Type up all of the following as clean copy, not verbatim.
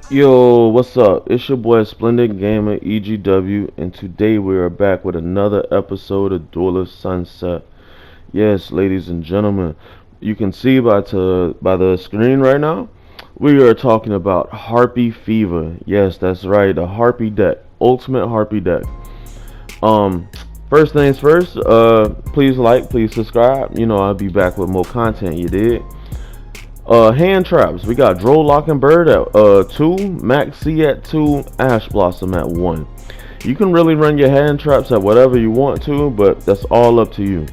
Yo, what's up? It's your boy Splendid Gamer EGW, and today we are back with another episode of Duel of Sunset. Yes, ladies and gentlemen, you can see by the screen right now, we are talking about Harpy Fever. Yes, that's right, the Harpy deck, Ultimate Harpy deck. Um, First things first, please like, please subscribe. You know I'll be back with more content. You did. Hand traps. We got Droll Locking Bird at 2, Max C at 2, Ash Blossom at 1. You can really run your hand traps at whatever you want to, but that's all up to you.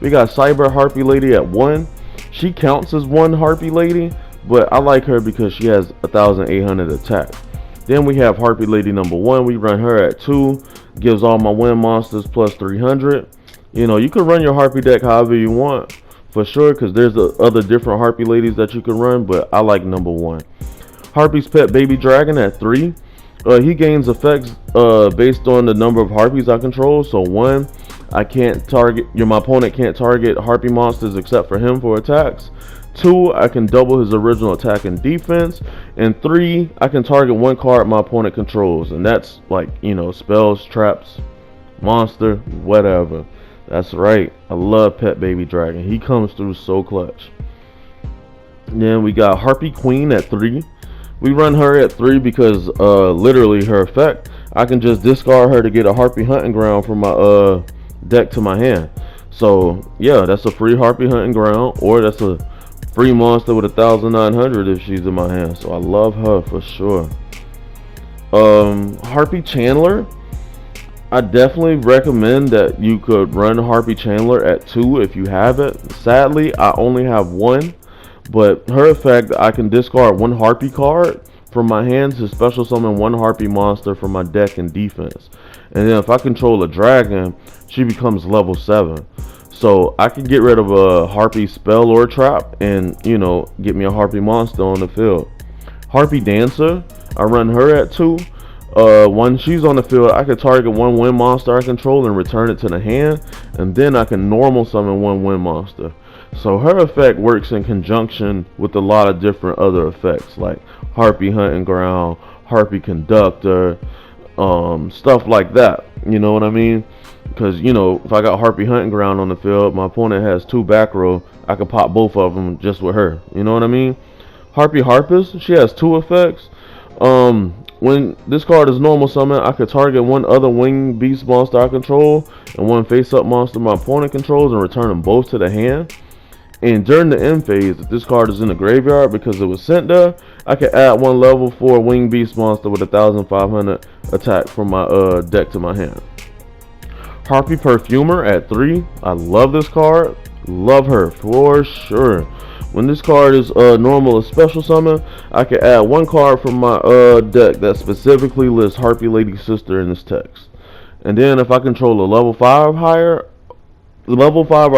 We got Cyber Harpy Lady at 1. She counts as one Harpy Lady, but I like her because she has 1,800 attack. Then we have Harpy Lady number 1. We run her at 2. Gives all my wind monsters plus 300. You know, you can run your Harpy deck however you want for sure, because there's other different Harpy ladies that you can run, but I like number 1. Harpy's Pet Baby Dragon at 3. He gains effects based on the number of Harpies I control. So 1, I can't target, my opponent can't target Harpy monsters except for him for attacks. 2, I can double his original attack and defense. And 3, I can target one card my opponent controls, and that's like, you know, spells, traps, monster, whatever. That's right. I love Pet Baby Dragon. He comes through so clutch. Then we got Harpy Queen at 3. We run her at 3 because literally her effect, I can just discard her to get a Harpy Hunting Ground from my deck to my hand. So yeah, that's a free Harpy Hunting Ground, or that's a free monster with 1,900 if she's in my hand. So I love her for sure. Harpy Chandler. I definitely recommend that you could run Harpy Chandler at 2 if you have it. Sadly, I only have 1, but her effect, I can discard one Harpy card from my hand to special summon one Harpy monster from my deck and defense. And then if I control a dragon, she becomes level 7. So I can get rid of a Harpy spell or trap and, you know, get me a Harpy monster on the field. Harpy Dancer, I run her at 2. When she's on the field, I can target one wind monster I control and return it to the hand, and then I can normal summon one wind monster. So her effect works in conjunction with a lot of different other effects like Harpy Hunting Ground, Harpy Conductor, stuff like that. You know what I mean? Because, you know, if I got Harpy Hunting Ground on the field, my opponent has 2 back row, I can pop both of them just with her. You know what I mean? Harpy Harpist, she has 2 effects. When this card is normal summon, I could target one other winged beast monster I control and one face-up monster my opponent controls and return them both to the hand. And during the end phase, if this card is in the graveyard because it was sent there, I can add one level 4 winged beast monster with 1,500 attack from my deck to my hand. Harpy Perfumer at 3. I love this card. Love her for sure. When this card is normal or special summon, I can add one card from my deck that specifically lists Harpy Lady Sister in this text. And then if I control a level 5 or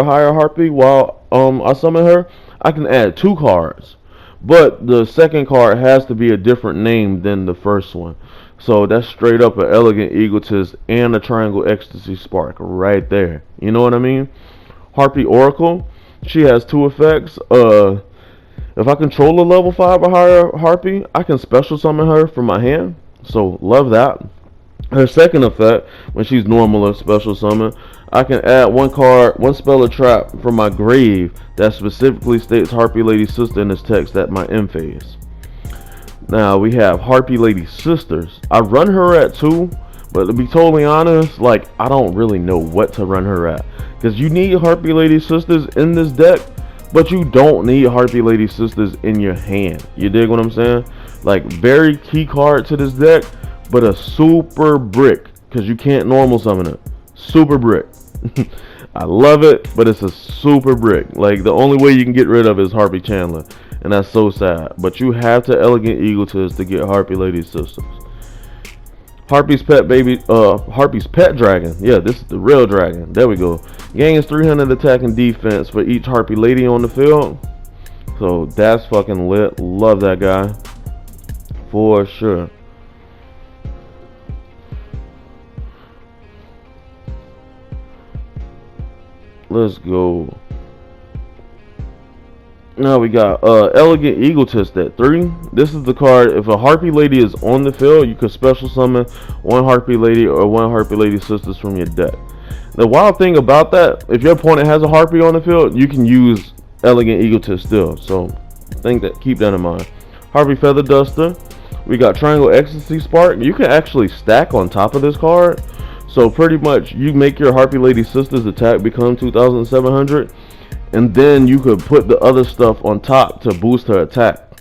higher Harpy while I summon her, I can add 2 cards. But the second card has to be a different name than the first one. So that's straight up an Elegant Egotist and a Triangle Ecstasy Spark right there. You know what I mean? Harpy Oracle. She has 2 effects. If I control a level 5 or higher Harpy, I can special summon her from my hand. So love that. Her second effect, when she's normal or special summon, I can add one card, one spell or trap from my grave that specifically states Harpy Lady Sister in this text at my end phase. Now we have Harpy Lady Sisters. I run her at 2, but to be totally honest, like, I don't really know what to run her at. Because you need Harpy Lady Sisters in this deck, but you don't need Harpy Lady Sisters in your hand. You dig what I'm saying? Like, very key card to this deck, but a super brick, because you can't normal summon it. Super brick. I love it, but it's a super brick. Like, the only way you can get rid of it is Harpy Chandler, and that's so sad. But you have to Elegant Egotist to get Harpy Lady Sisters. Harpy's Pet Dragon. Yeah, this is the real dragon. There we go. Gains 300 attack and defense for each Harpy Lady on the field. So that's fucking lit. Love that guy. For sure. Let's go. Now we got Elegant Egotist at 3. This is the card. If a Harpy Lady is on the field, you can special summon one Harpy Lady or one Harpy Lady Sisters from your deck. The wild thing about that, if your opponent has a Harpy on the field, you can use Elegant Egotist still. So keep that in mind. Harpy Feather Duster. We got Triangle Ecstasy Spark. You can actually stack on top of this card. So pretty much you make your Harpy Lady Sisters attack become 2,700. And then you could put the other stuff on top to boost her attack.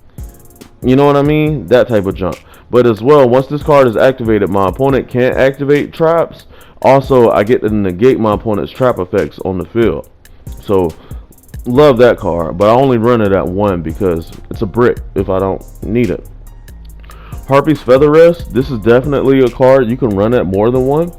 You know what I mean? That type of jump. But as well, once this card is activated, my opponent can't activate traps. Also, I get to negate my opponent's trap effects on the field. So, love that card. But I only run it at 1 because it's a brick if I don't need it. Harpy's Feather Rest. This is definitely a card you can run at more than 1.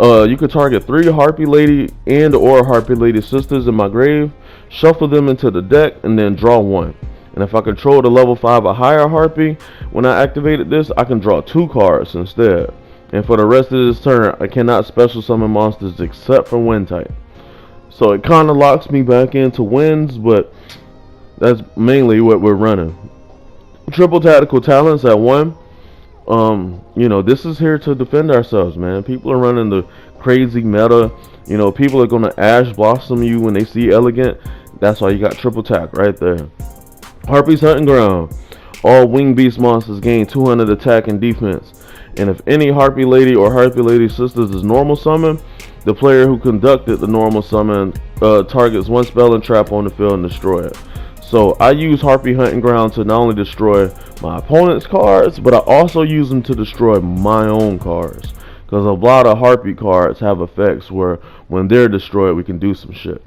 You could target 3 Harpy Lady and or Harpy Lady Sisters in my grave, shuffle them into the deck, and then draw 1. And if I control the level 5 or higher Harpy, when I activated this, I can draw 2 cards instead. And for the rest of this turn, I cannot special summon monsters except for wind type. So it kind of locks me back into winds, but that's mainly what we're running. Triple Tactical Talents at 1. You know, this is here to defend ourselves, man. People are running the crazy meta. You know, people are gonna Ash Blossom you when they see Elegant. That's why you got triple tack right there. Harpy's Hunting Ground. All Winged Beast monsters gain 200 attack and defense. And if any Harpy Lady or Harpy Lady Sisters is normal summon, the player who conducted the normal summon targets 1 spell and trap on the field and destroy it. So I use Harpy Hunting Ground to not only destroy my opponent's cards, but I also use them to destroy my own cards. Because a lot of Harpy cards have effects where when they're destroyed, we can do some shit.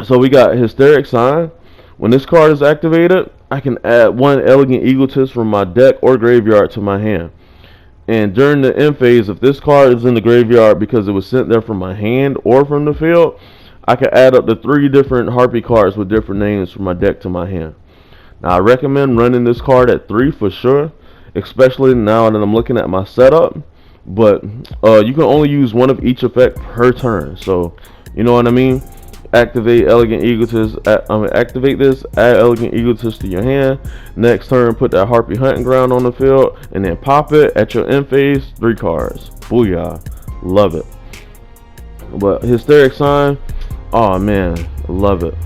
So we got Hysteric Sign. When this card is activated, I can add 1 Elegant Egotist from my deck or graveyard to my hand. And during the end phase, if this card is in the graveyard because it was sent there from my hand or from the field, I can add up to 3 different Harpy cards with different names from my deck to my hand. Now I recommend running this card at 3 for sure, especially now that I'm looking at my setup. But you can only use 1 of each effect per turn. So you know what I mean? Activate Elegant Egotist. Activate this. Add Elegant Egotist to your hand. Next turn, put that Harpy Hunting Ground on the field, and then pop it at your end phase. 3 cards. Booyah! Love it. But Hysteric Sign. Oh man, love it.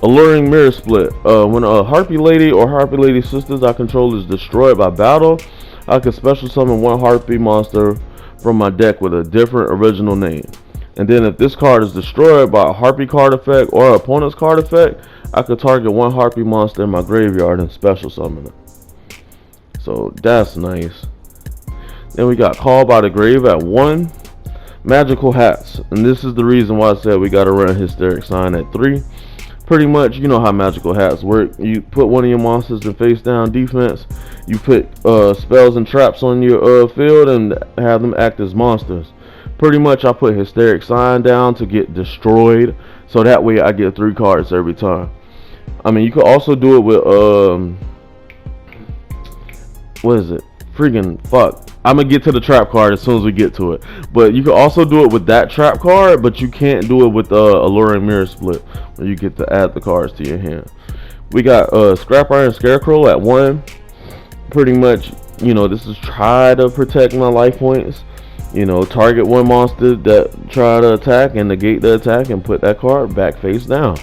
Alluring Mirror Split. When a Harpy Lady or Harpy Lady Sisters I control is destroyed by battle, I can special summon 1 Harpy monster from my deck with a different original name. And then if this card is destroyed by a Harpy card effect or opponent's card effect, I could target 1 Harpy monster in my graveyard and special summon it. So that's nice. Then we got Call by the Grave at 1. Magical Hats, and this is the reason why I said we gotta run Hysteric Sign at 3. Pretty much, you know how Magical Hats work. You put 1 of your monsters in face down defense. You put spells and traps on your field and have them act as monsters. Pretty much, I put Hysteric Sign down to get destroyed, so that way I get 3 cards every time. I mean, you could also do it with what is it? Freaking fuck. I'm gonna get to the trap card as soon as we get to it. But you can also do it with that trap card, but you can't do it with Alluring Mirror Split, where you get to add the cards to your hand. We got Scrap Iron Scarecrow at 1. Pretty much, you know, this is try to protect my life points. You know, target 1 monster that try to attack and negate the attack and put that card back face down.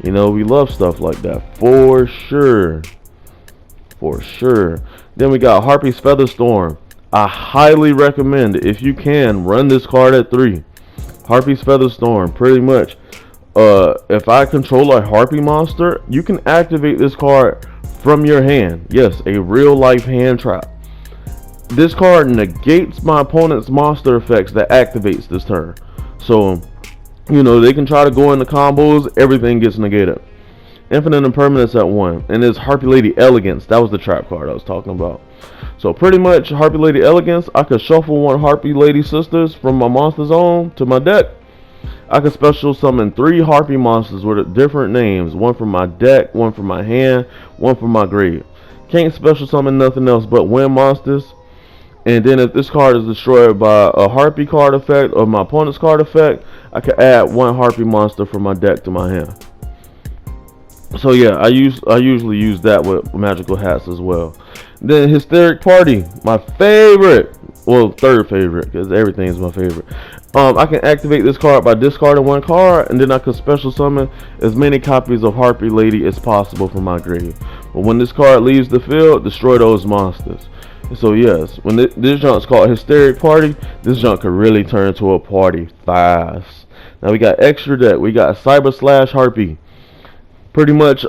You know, we love stuff like that for sure. For sure. Then we got Harpy's Feather Storm. I highly recommend, if you can, run this card at 3. Harpy's Feather Storm. Pretty much, if I control a Harpy monster, you can activate this card from your hand. Yes, a real life hand trap. This card negates my opponent's monster effects that activates this turn. So, you know, they can try to go into combos, everything gets negated. Infinite Impermanence at 1. And it's Harpy Lady Elegance. That was the trap card I was talking about. So pretty much, Harpy Lady Elegance, I could shuffle 1 Harpy Lady Sisters from my monster zone to my deck. I could special summon 3 Harpy monsters with different names. 1 from my deck, 1 from my hand, 1 from my grave. Can't special summon nothing else but wind monsters. And then if this card is destroyed by a Harpy card effect or my opponent's card effect, I can add 1 Harpy monster from my deck to my hand. So yeah, I usually use that with magical hats as well. Then Hysteric Party, my favorite, well, third favorite, because everything is my favorite. I can activate this card by discarding one card, and then I can special summon as many copies of Harpy Lady as possible from my grave. But when this card leaves the field, destroy those monsters. So yes, when this junk's called Hysteric Party, this junk could really turn into a party fast. Now we got extra deck. We got Cyber Slash Harpy. Pretty much,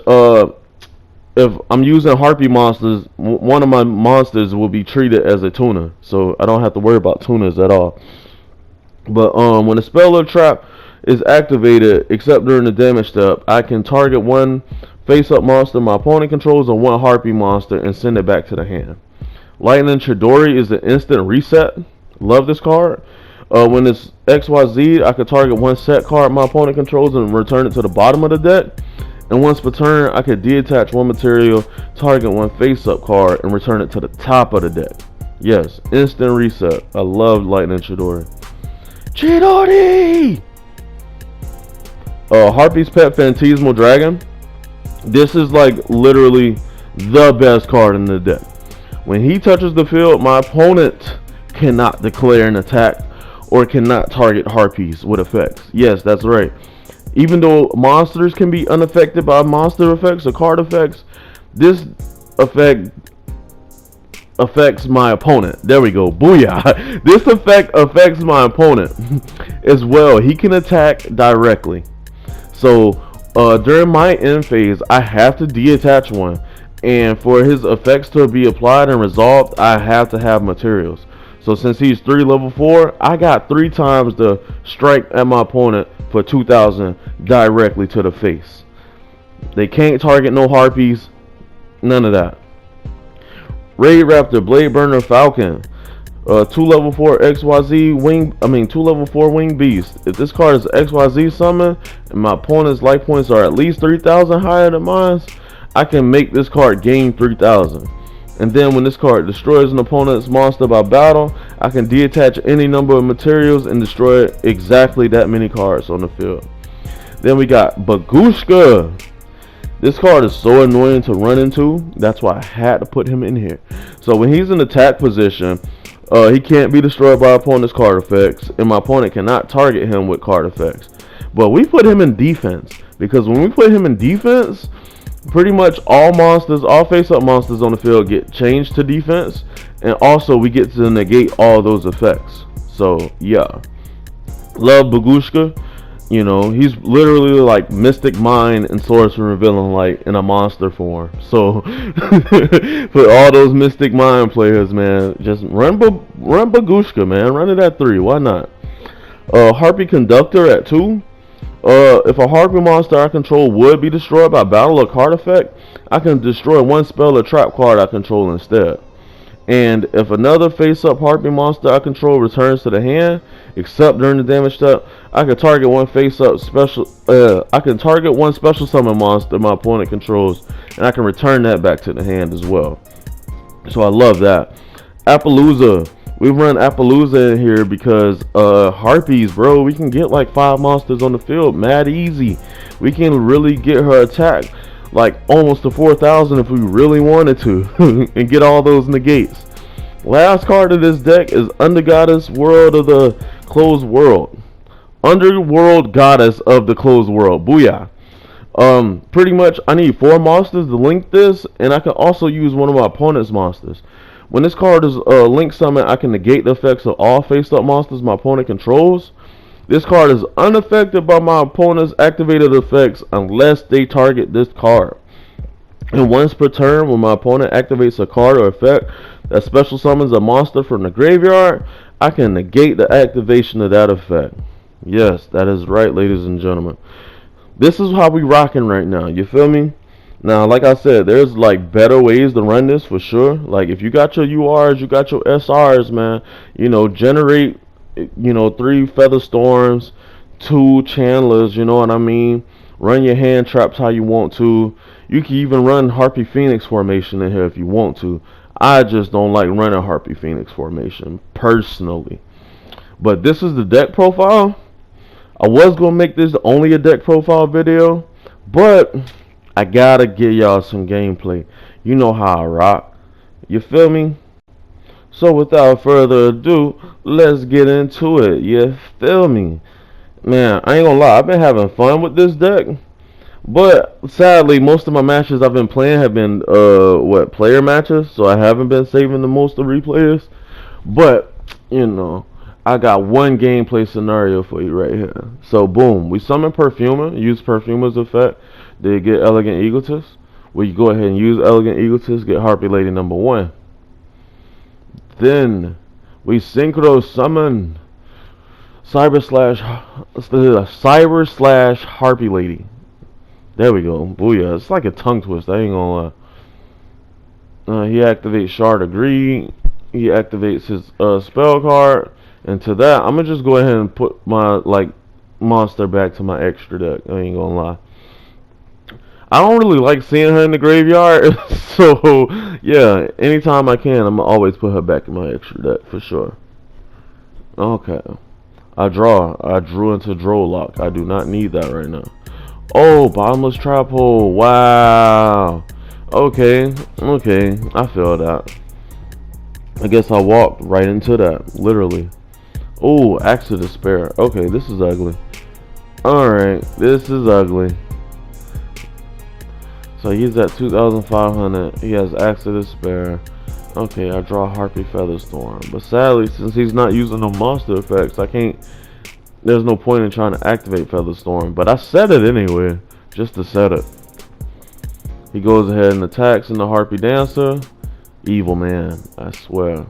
if I'm using Harpy monsters, one of my monsters will be treated as a tuner, so I don't have to worry about tuners at all. But when a spell or trap is activated, except during the damage step, I can target one face-up monster my opponent controls or one Harpy monster and send it back to the hand. Lightning Chidori is an instant reset. Love this card. When it's XYZ, I can target one set card my opponent controls and return it to the bottom of the deck. And once per turn, I can detach one material, target one face-up card, and return it to the top of the deck. Yes, instant reset. I love Lightning Chidori. Chidori! Harpy's Pet Phantasmal Dragon. This is like literally the best card in the deck. When he touches the field, my opponent cannot declare an attack or cannot target Harpies with effects. Yes, that's right. Even though monsters can be unaffected by monster effects or card effects, this effect affects my opponent. There we go. Booyah. This effect affects my opponent as well. He can attack directly. So during my end phase, I have to detach one. And for his effects to be applied and resolved, I have to have materials. So since he's 3 level 4, I got 3 times the strike at my opponent for 2,000 directly to the face. They can't target no Harpies, none of that. Raid Raptor, Blade Burner Falcon, 2 level 4 XYZ wing. 2 level 4 wing beast. If this card is XYZ summon and my opponent's life points are at least 3,000 higher than mine, I can make this card gain 3,000. And then when this card destroys an opponent's monster by battle, I can detach any number of materials and destroy exactly that many cards on the field. Then we got Baguska. This card is so annoying to run into. That's why I had to put him in here. So when he's in attack position, he can't be destroyed by opponent's card effects, and my opponent cannot target him with card effects. But we put him in defense, because when we put him in defense, pretty much all monsters, all face-up monsters on the field get changed to defense, and also we get to negate all those effects. So yeah, love Baguska. You know, he's literally like Mystic Mind and Sorcerer Villain Light in a monster form. So for all those Mystic Mind players, man, just run Baguska, man. Run it at 3. Why not? Harpy Conductor at 2. If a Harpy monster I control would be destroyed by battle or card effect, I can destroy one spell or trap card I control instead. And if another face-up Harpy monster I control returns to the hand, except during the damage step, I can target one face-up special. I can target one special summon monster my opponent controls, and I can return that back to the hand as well. So I love that. Appaloosa. We run Appaloosa in here because Harpies, bro. We can get like 5 monsters on the field, mad easy. We can really get her attack like almost to 4,000 if we really wanted to, and get all those negates. Last card of this deck is Undergoddess World of the Closed World. Underworld Goddess of the Closed World. Booyah. Pretty much I need 4 monsters to link this, and I can also use one of my opponent's monsters. When this card is link summon, I can negate the effects of all face-up monsters my opponent controls. This card is unaffected by my opponent's activated effects unless they target this card. And once per turn, when my opponent activates a card or effect that special summons a monster from the graveyard, I can negate the activation of that effect. Yes, that is right, ladies and gentlemen. This is how we rocking right now. You feel me? Now, like I said, there's like better ways to run this for sure. Like if you got your URs, you got your SRs, man. You know, generate, 3 Feather Storms, 2 Chandlers. You know what I mean? Run your hand traps how you want to. You can even run Harpy Phoenix formation in here if you want to. I just don't like running Harpy Phoenix formation personally. But this is the deck profile. I was gonna make this only a deck profile video, but I gotta give y'all some gameplay. You know how I rock. You feel me? So without further ado, let's get into it. You feel me? Man, I ain't gonna lie, I've been having fun with this deck. But sadly, most of my matches I've been playing have been player matches, so I haven't been saving the most of replayers. But you know, I got one gameplay scenario for you right here. So boom, we summon Perfumer, use Perfumer's effect, they get Elegant Egotist. We go ahead and use Elegant Egotist, get Harpy Lady number 1. Then we synchro summon Cyber slash Harpy Lady. There we go. Booyah. It's like a tongue twist. I ain't gonna lie. He activates Shard of Greed. He activates his spell card. And to that, I'm gonna just go ahead and put my monster back to my extra deck. I ain't gonna lie. I don't really like seeing her in the graveyard. So yeah, anytime I can, I'm gonna always put her back in my extra deck for sure. Okay. I drew into Droll Lock. I do not need that right now. Oh, bottomless trap hole. Wow. Okay. I feel that. I guess I walked right into that. Literally. Oh, Axe of Despair. Okay, this is ugly. Alright, this is ugly. So he's at 2,500. He has Axe of Despair. Okay, I draw Harpy Featherstorm. But sadly, since he's not using no monster effects, I can't. There's no point in trying to activate Featherstorm. But I set it anyway, just to set it. He goes ahead and attacks in the Harpy Dancer. Evil man, I swear.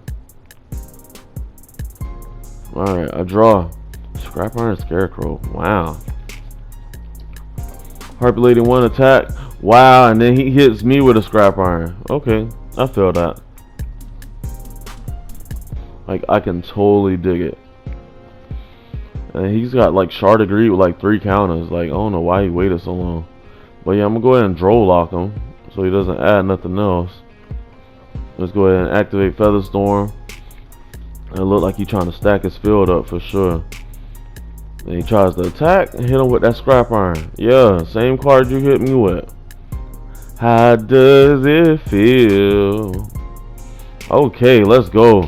Alright, I draw Scrap Iron Scarecrow. Wow. Harpy Lady 1 attack. Wow, and then he hits me with a Scrap Iron. Okay, I feel that. Like, I can totally dig it. And he's got like Shard of Greed with like 3 counters. Like, I don't know why he waited so long. But yeah, I'm gonna go ahead and Droll Lock him so he doesn't add nothing else. Let's go ahead and activate Featherstorm. It looked like he's trying to stack his field up for sure. And he tries to attack and hit him with that Scrap Iron. Yeah, same card you hit me with. How does it feel? Okay, let's go.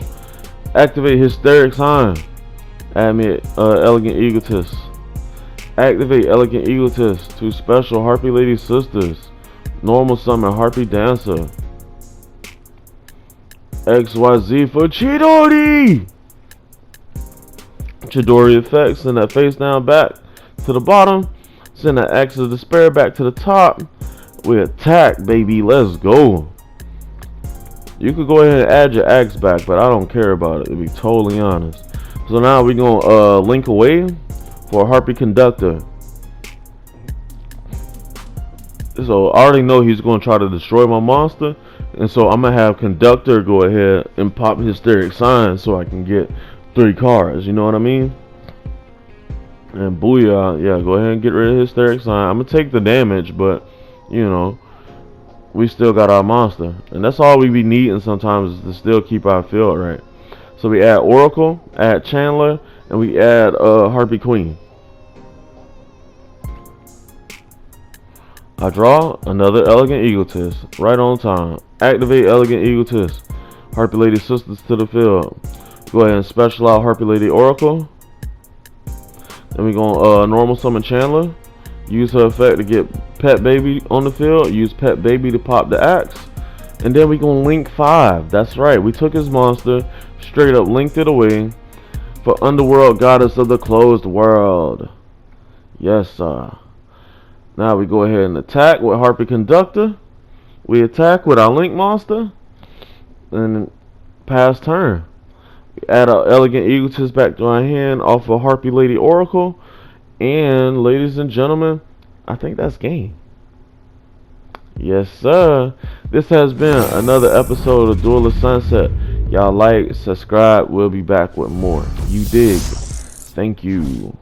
Activate Hysteric Sign. Add me Elegant Egotist. Activate Elegant Egotist. 2 special Harpy Lady Sisters. Normal summon Harpy Dancer. XYZ for Chidori! Chidori effects. Send that face down back to the bottom. Send that Axe of Despair back to the top. We attack, baby. Let's go. You could go ahead and add your axe back, but I don't care about it, to be totally honest. So now we're going to link away for a Harpy Conductor. So I already know he's going to try to destroy my monster. And so I'm going to have Conductor go ahead and pop Hysteric Sign so I can get 3 cards. You know what I mean? And booyah. Yeah, go ahead and get rid of Hysteric Sign. I'm going to take the damage, but, you know, we still got our monster. And that's all we be needing sometimes is to still keep our field right. So we add Oracle, add Chandler, and we add Harpy Queen. I draw another Elegant Egotist. Right on time. Activate Elegant Egotist. Harpy Lady Sisters to the field. Go ahead and special out Harpy Lady Oracle. Then we go normal summon Chandler. Use her effect to get Pet Baby on the field. Use Pet Baby to pop the axe. And then we gonna link 5. That's right. We took his monster, straight up linked it away for Underworld Goddess of the Closed World. Yes, sir. Now we go ahead and attack with Harpy Conductor. We attack with our link monster. And pass turn. We add our Elegant Egotist back to our hand off of Harpy Lady Oracle. And ladies and gentlemen, I think that's game. Yes, sir. This has been another episode of Duel of Sunset. Y'all like, subscribe. We'll be back with more. You dig? Thank you.